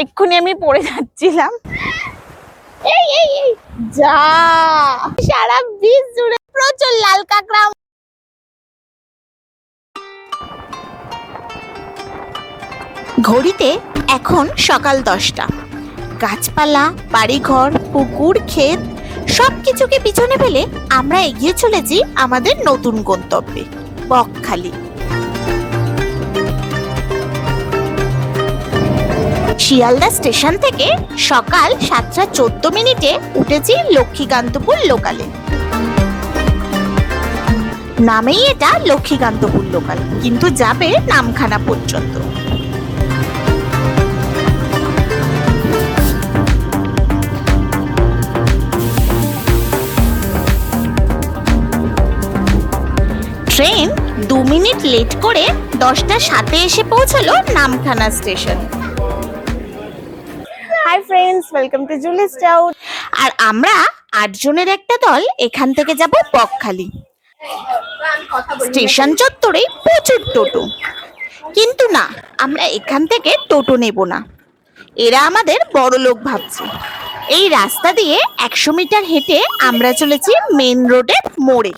এক্ষুনি আমি পড়ে যাচ্ছিলাম। এই এই এই যা, সারা বিচ জুড়ে প্রচুর লাল কাঁকড়া। ঘড়িতে এখন সকাল 10টা। গাছপালা, বাড়িঘর, পুকুর, ক্ষেত সবকিছুকে পিছনে ফেলে আমরা এগিয়ে চলেছি আমাদের নতুন গন্তব্যে, বকখালি। শিয়ালদা স্টেশন থেকে সকাল 7:14 উঠেছি লক্ষ্মীকান্তপুর লোকালে। নামেই এটা লক্ষ্মীকান্তপুর লোকাল, কিন্তু যাবে নামখানা পর্যন্ত। ট্রেন 2 মিনিট লেট করে 10:07 এসে পৌঁছালো Namkhana station. Hi friends, welcome to Julie's town. আর আমরা 8 জনের একটা দল এখান থেকে যাব বকখালি। স্টেশন চত্বরে প্রচুর টোটো, কিন্তু না, আমরা এখান থেকে টোটো নেব না। এরা আমাদের বড় লোক ভাবছে। এই রাস্তা দিয়ে 100 মিটার হেঁটে আমরা চলেছি মেন রোডের মোড়ে।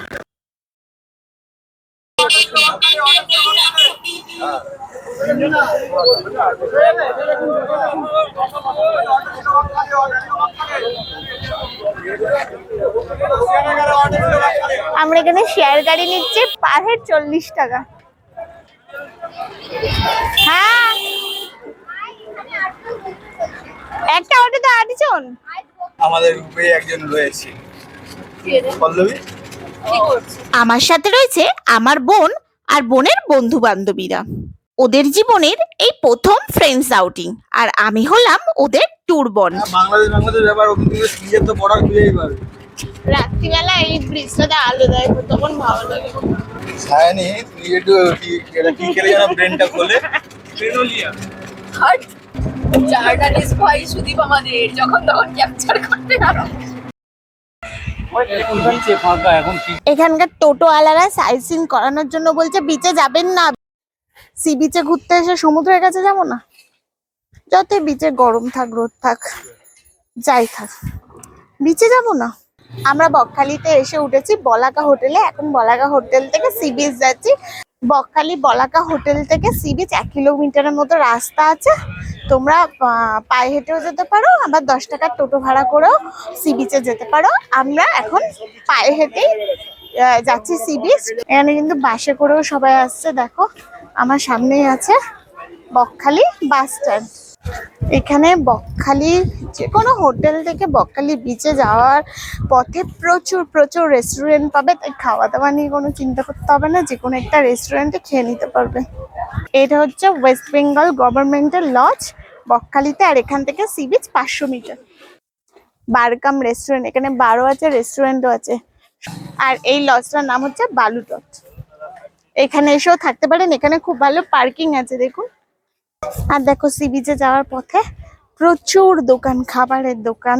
আমরা এখানে শেয়ার গাড়ি নিচ্ছে, পার হেড 40 টাকা। হ্যাঁ, একটা অটোতে 8 জন। আমাদের গ্রুপে একজন রয়েছে, পল্লবী। আমার সাথে রয়েছে আমার বোন আর বোনের বন্ধু বান্ধবীরা। ওদের জীবনের এই প্রথম ফ্রেন্ডস আউটিং, আর আমি হলাম ওদের ট্যুর বন্ড। বাংলাদেশ ব্যাপার নিজের তো পড়া খুঁজেই পাবে। রাত্রিবেলা এই ব্রিজটাতে আলো দেয়, তখন ভালো লাগে। সায়নি তুই একটু কি খেলে যেন ব্রেনটা খোলে। ফেনোলিয়া জার্নালিস্ট ভাই সুদীপ আমাদের যখন তখন ক্যাপচার করতে পারো। এখানকার টোটো আলারা সাইট সিন করানোর জন্য বলছে বিচে যাবেন না, সি বিচে ঘুরতে এসে সমুদ্রের কাছে যাবো না। যতই বিচে গরম থাক, রোদ থাক, যাই থাক, বিচে যাবো না। আমরা বকখালিতে এসে উঠেছি বলাকা হোটেলে। এখন বলাকা হোটেল থেকে সি বিচ যাচ্ছি। বকখালি বলাকা হোটেল থেকে সি বিচ 1 কিলোমিটারের মতো রাস্তা আছে। তোমরা পায়ে হেঁটেও যেতে পারো, আবার 10 টাকার টোটো ভাড়া করেও সি বিচে যেতে পারো। আমরা এখন পায়ে হেঁটেই যাচ্ছি সি বিচ। এখানে কিন্তু বাসে করেও সবাই আসছে। দেখো আমার সামনেই আছে বকখালি বাস স্ট্যান্ড। এখানে বকখালি যে কোনো হোটেল থেকে বকখালি বিচে যাওয়ার পথে প্রচুর প্রচুর রেস্টুরেন্ট পাবে, তাই খাওয়া দাওয়া নিয়ে কোনো চিন্তা করতে হবে না, যে কোনো একটা রেস্টুরেন্টে খেয়ে নিতে পারবে। এটা হচ্ছে ওয়েস্ট বেঙ্গল গভর্নমেন্টের লজ বকখালিতে, আর এখান থেকে সি বিচ 500 মিটার। বারকাম রেস্টুরেন্ট, এখানে বারও আছে, রেস্টুরেন্টও আছে। আর এই লজটার নাম হচ্ছে বালুটট। এখানে এসেও থাকতে পারেন, এখানে খুব ভালো পার্কিং আছে দেখুন। আর দেখো সি বিচে যাওয়ার পথে প্রচুর দোকান, খাবারের দোকান,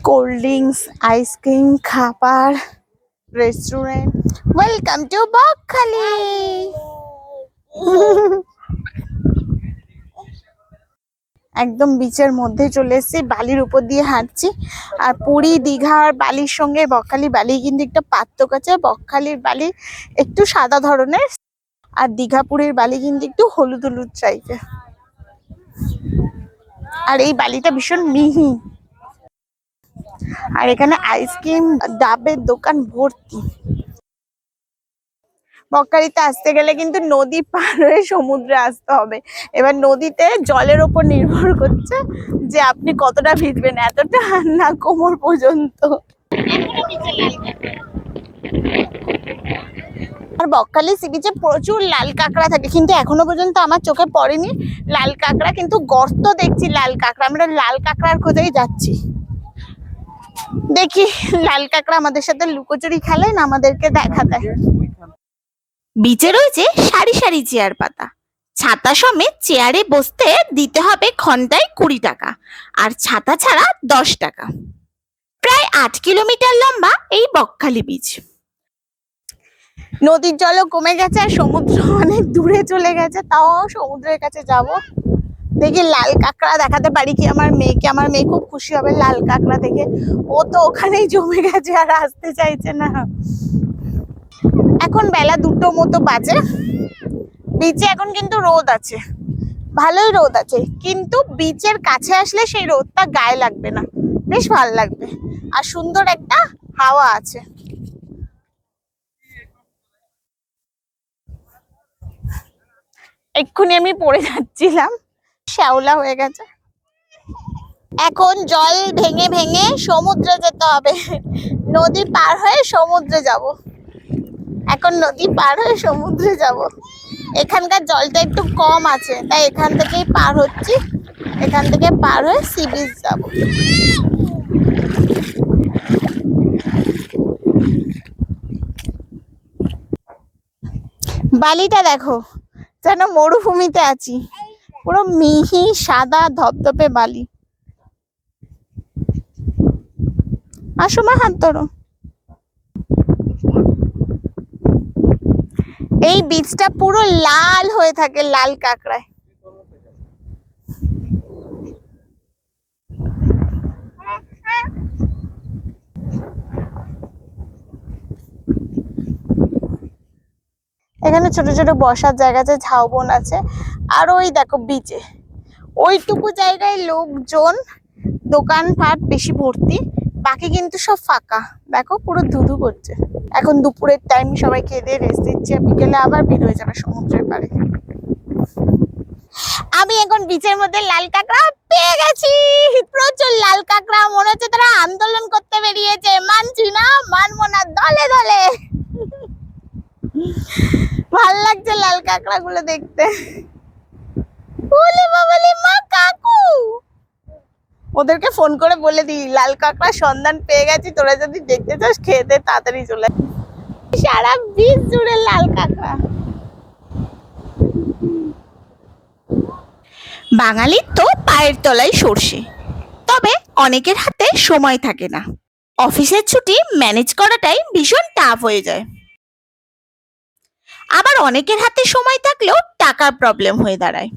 কোল্ড ড্রিঙ্কস, আইসক্রিম, খাবার, রেস্টুরেন্ট। Welcome to Bakkhali. একদম বিচের মধ্যে চলে এসেছি, বালির উপর দিয়ে হাঁটছি। আর পুরী, দীঘার বালির সঙ্গে বকখালি বালি কিন্তু একটা পার্থক্য আছে। বকখালির বালি একটু সাদা ধরনের, আর দীঘাপুরের বালি কিন্তু একটু হলুদ হলুদ টাইপের। আর এই বালিটা ভীষণ মিহি। আর এখানে আইসক্রিম, ডাবের দোকান ভর্তি। বকখালিতে আসতে গেলে কিন্তু নদী পার হয়ে সমুদ্রে আসতে হবে। এবার নদীতে জলের ওপর নির্ভর করছে যে আপনি কতটা ভিজবেন, এতটা না কোমর পর্যন্ত। আর বকখালি সি বিচে প্রচুর লাল কাঁকড়া থাকে, কিন্তু এখনো পর্যন্ত আমার চোখে পড়েনি লাল কাঁকড়া, কিন্তু গর্ত দেখছি লাল কাঁকড়া। আমরা লাল কাঁকড়ার খোঁজেই যাচ্ছি। দেখি লাল কাঁকড়া আমাদের সাথে লুকোচুরি খেলে না আমাদেরকে দেখা দেয়। বিচে রয়েছে সারি সারি চেয়ার পাতা। ছাতা সমেত চেয়ারে বসতে দিতে হবে ঘন্টায় 20 টাকা, আর ছাতা ছাড়া 10 টাকা। প্রায় 8 কিলোমিটার লম্বা এই বকখালি বিচ। নদীর জলও কমে গেছে আর সমুদ্র অনেক দূরে চলে গেছে, তাও সমুদ্রের কাছে যাব। দেখি লাল কাঁকড়া দেখাতে পারি কি আমার মেয়েকে। আমার মেয়ে খুব খুশি হবে লাল কাঁকড়া দেখে। ও তো ওখানেই জমে গেছে আর আসতে চাইছে না। এখন বেলা 2টো মতো বাজে। বিচে এখন কিন্তু রোদ আছে, ভালোই রোদ আছে, কিন্তু বিচের কাছে আসলে সেই রোদটা গায়ে লাগবে না, বেশ ভালো লাগবে। আর সুন্দর একটা হাওয়া আছে। এক্ষুনি আমি পড়ে যাচ্ছিলাম, শ্যাওলা হয়ে গেছে। এখন জল ভেঙে ভেঙে সমুদ্রে যেতে হবে। নদী পার হয়ে সমুদ্রে যাব। এখন নদী পার হয়ে সমুদ্রে যাব। এখানকার জলটা একটু কম আছে, তাই এখান থেকেই পার হচ্ছি। এখান থেকে পার হয়ে সি বিচ যাব। বালিটা দেখো, যেন মরুভূমিতে আছি। পুরো মিহি সাদা ধপধপে বালি। আসো মা, হাত ধরো। এই বীজটা পুরো লাল হয়ে থাকে লাল কাঁকড়ায়। এখানে ছোট ছোট বসার জায়গা আছে, ঝাউবন আছে। আর ওই দেখো বিচে ওইটুকু জায়গায় লোকজন, দোকানপাট বেশি ভর্তি, বাকি কিন্তু সব ফাঁকা। দেখো পুরো ধুধু করছে। এখন দুপুরের টাইম, সবাই খেয়ে দিয়ে রেস্ট দিচ্ছে, বিকেলে আবার বের হয়ে যাবে সমুদ্রের পাড়ে। আমি এখন বিচের মধ্যে লাল কাঁকড়া পেয়ে গেছি। প্রচুর লাল কাঁকড়া, মনে হচ্ছে তারা আন্দোলন করতে বেরিয়েছে। মানছি না, মানবো না, দলে দলে। ভাল লাগছে লাল কাঁকড়া গুলো দেখতে। ওলে বাবালে মা, কাকু ওদেরকে ফোন করে বলে দিই লাল কাঁকড়া সন্ধান পেয়ে গেছি, তোরা যদি দেখতে চাস খেয়ে দে, তাড়াতাড়ি চলে। সারা বিচ জুড়ে লাল কাঁকড়া। বাঙালির তো পায়ের তলায় সর্ষে, তবে অনেকের হাতে সময় থাকে না। অফিসের ছুটি ম্যানেজ করাটাই ভীষণ টাফ হয়ে যায়। আবার অনেকের হাতে সময় থাকলেও টাকার প্রবলেম হয়ে দাঁড়ায়।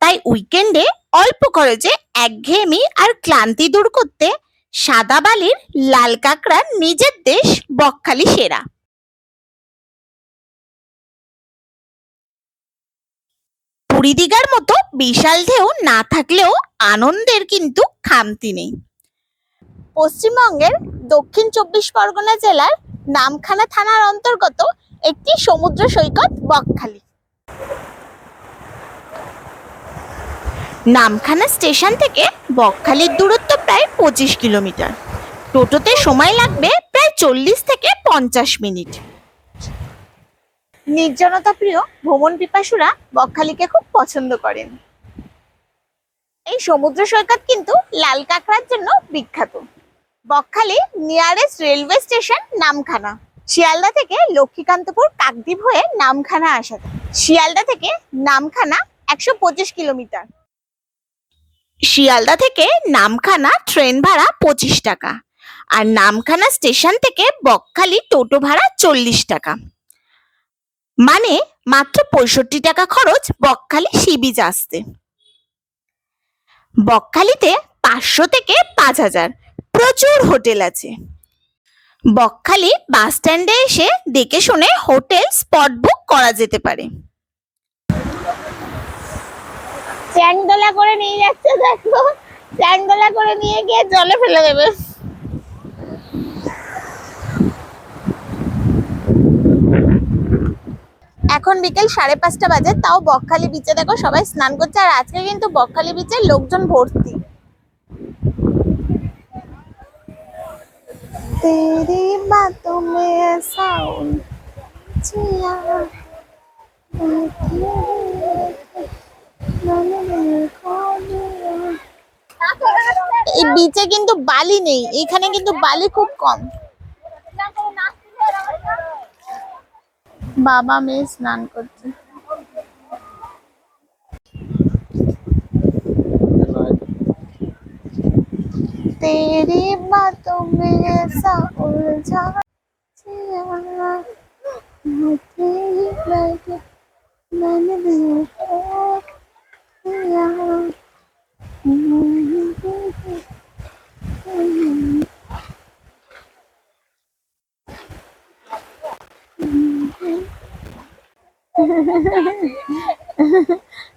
তাই উইকেন্ডে অল্প খরচে একঘেয়েমি আর ক্লান্তি দূর করতে সাদা বালির লাল কাঁকড়ার নিজের দেশ বকখালি সেরা। পুরী দীঘার মতো বিশাল ঢেউ না থাকলেও আনন্দের কিন্তু খামতি নেই। পশ্চিমবঙ্গের দক্ষিণ 24 পরগনা জেলার নামখানা থানার অন্তর্গত একটি সমুদ্র সৈকত বকখালি। নামখানা স্টেশন থেকে বকখালির দূরত্ব প্রায় 25 কিলোমিটার। টোটোতে সময় লাগবে প্রায় 40 থেকে 50 মিনিট। নির্জনতা প্রিয় ভ্রমণ পিপাসুরা বকখালিকে খুব পছন্দ করেন। এই সমুদ্র সৈকত কিন্তু লাল কাঁকড়ার জন্য বিখ্যাত। Bakkhali nearest railway station Namkhana. Sealdah থেকে লক্ষ্মীকান্তপুর কাকদ্বীপ হয়ে নামখানা আসা যায়। শিয়ালদা থেকে নামখানা 125 কিলোমিটার। শিয়ালদা থেকে নামখানা ট্রেন ভাড়া 25 টাকা, আর নামখানা স্টেশন থেকে বকখালি টোটো ভাড়া 40 টাকা। মানে মাত্র 65 টাকা খরচ বকখালি সি বিচ আসতে। বকখালিতে 500 থেকে 5000 প্রচুর হোটেল আছে। বকখালি বাস স্ট্যান্ডে এসে দেখে শুনে হোটেল স্পট বুক করা যেতে পারে। চ্যাংদোলা করে নিয়ে যাচ্ছে, দেখো চ্যাংদোলা করে নিয়ে গিয়ে জলে ফেলে দেবে। এখন বিকেল 5:30 বাজে, তাও বকখালি বিচে দেখো সবাই স্নান করছে। আর আজকে কিন্তু বকখালি বিচে লোকজন ভর্তি। तेरी बातों में ऐसा उलझिया, এই বিচে কিন্তু বালি নেই, এখানে কিন্তু বালি খুব কম। বাবা মেয়ে স্নান করছে। तेरी बातों में ऐसा उलझा मैंने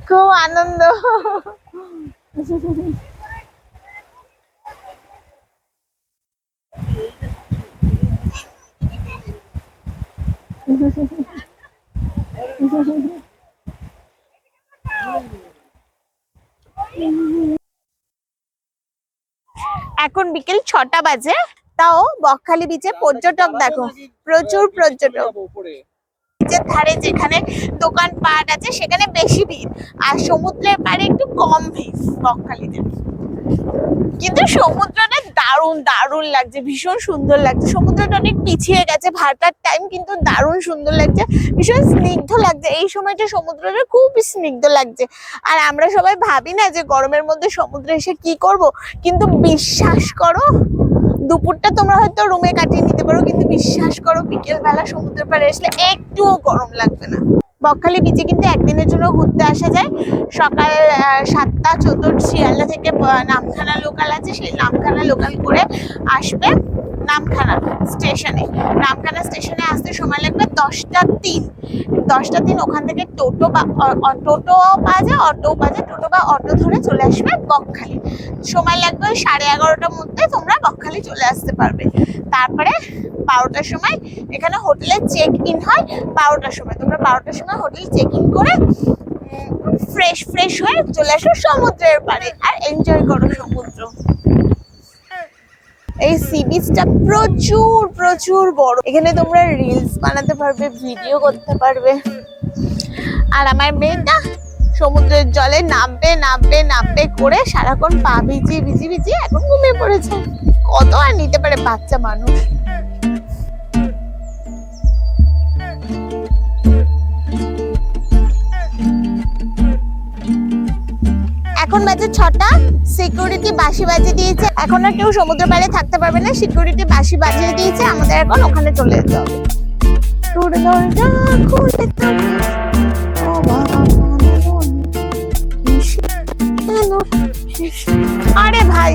খুব আনন্দ। এখন বিকেল 6টা বাজে, তাও বকখালি বিচে পর্যটক দেখো, প্রচুর পর্যটক। বিচের ধারে যেখানে দোকানপাট আছে সেখানে বেশি ভিড়, আর সমুদ্রের পাড়ে একটু কম ভিড় বকখালিতে। কিন্তু সমুদ্রটা দারুণ দারুণ লাগছে, ভীষণ সুন্দর লাগছে। সমুদ্রটা অনেক পিছিয়ে গেছে, ভাটার টাইম, কিন্তু দারুণ সুন্দর লাগছে, ভীষণ স্নিগ্ধ লাগছে। এই সময়টা সমুদ্রটা খুব স্নিগ্ধ লাগছে। আর আমরা সবাই ভাবি না যে গরমের মধ্যে সমুদ্রে এসে কি করব, কিন্তু বিশ্বাস করো দুপুরটা তোমরা হয়তো রুমে কাটিয়ে নিতে পারো, কিন্তু বিশ্বাস করো বিকেল বেলা সমুদ্রের পাড়ে আসলে একটুও গরম লাগবে না। বকখালি বিচে কিন্তু একদিনের জন্য ঘুরতে আসা যায়। সকাল 7টা 14 শিয়ালদা থেকে নামখানা লোকাল আছে, সেই নামখানা লোকাল করে আসবে নামখানা স্টেশনে। নামখানা স্টেশনে আসতে সময় লাগবে 10টা 3। 10টা 3 ওখান থেকে টোটো বা টোটো পাওয়া যায়, অটো পাওয়া যায়, টোটো বা অটো ধরে চলে আসবে বকখালি। সময় লাগবে ওই 11:30টার মধ্যে তোমরা বকখালি চলে আসতে পারবে। তারপরে 12টার সময় এখানে হোটেলে চেক ইন হয়। 12টার সময় তোমরা 12টার সময় হোটেল চেক ইন করে ফ্রেশ হয়ে চলে আসো সমুদ্রের পাড়ে আর এনজয় করো সমুদ্র। এই সি বিচটা প্রচুর প্রচুর বড়, এখানে তোমরা রিলস বানাতে পারবে, ভিডিও করতে পারবে। আর আমার মেয়েটা সমুদ্রের জলে নামবে নামবে নামবে করে সারাক্ষণ পা ভিজিয়ে ভিজিয়ে ভিজিয়ে এখন ঘুমিয়ে পড়েছে। কত আর নিতে পারে বাচ্চা মানুষ। এখন বাজে 6টা, সিকিউরিটি বাঁশি বাজিয়ে দিয়েছে। এখন আর কেউ সমুদ্র পাড়ে থাকতে পারবে না, সিকিউরিটি বাঁশি বাজিয়ে দিয়েছে। আমাদের এখন ওখানে চলে যেতে হবে। তোর দরজা খুলে তবে ও বাবা, আরে ভাই